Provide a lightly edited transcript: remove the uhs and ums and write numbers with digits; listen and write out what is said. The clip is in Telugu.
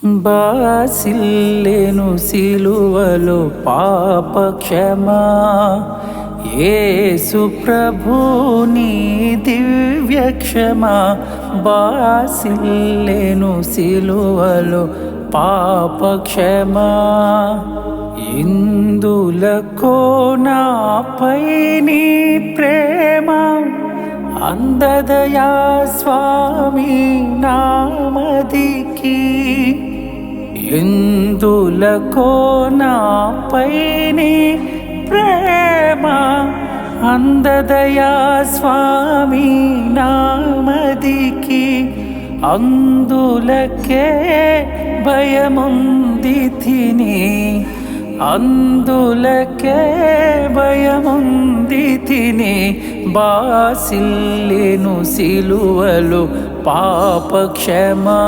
బాసిల్లెను సిలువలో పాప క్షమా, యేసు ప్రభుని దివ్య క్షమా. బాసిల్లెను సిలువలో పాప క్షమా, ఇందులకో నాపై నీ ప్రేమ అందదయా స్వామి నామదికి. ఎందులకో నాపై నీ ప్రేమ అందదయా స్వామి నామదికి. అందులకే భయముంది తిని, అందులకే భయముంది తిని. బాసిల్లెను సిలువలో పాప క్షమా.